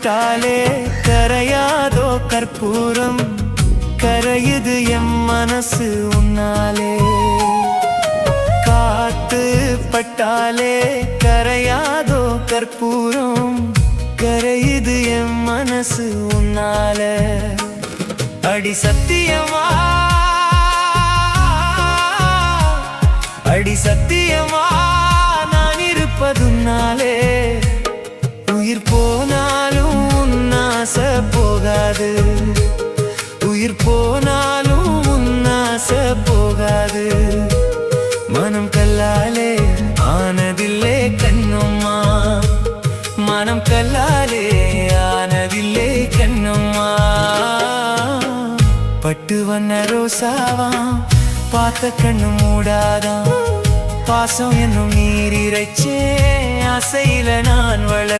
பட்டாலே கரையாதோ கற்பூரம், கரையுது எம் மனசு உன்னாலே. காத்து பட்டாலே கரையாதோ கற்பூரம், கரையுது எம் மனசு உன்னால. அடி சத்தியமா, அடி சத்தியமா நான் இருப்பதுன்னாலே. உயிர் போனாலும் உன்னாச போகாது, உயிர் போனாலும் உன்னாச போகாது. மனம் கல்லாலே ஆனதில்லே கண்ணம்மா, மனம் கல்லாலே ஆனதில்லே கண்ணம்மா. பட்டு வண்ண ரோசாவா பார்த்த கண்ணு மூடாதான், பாசம் என்னும் நீர் இறைச்சே ஆசையில நான் வள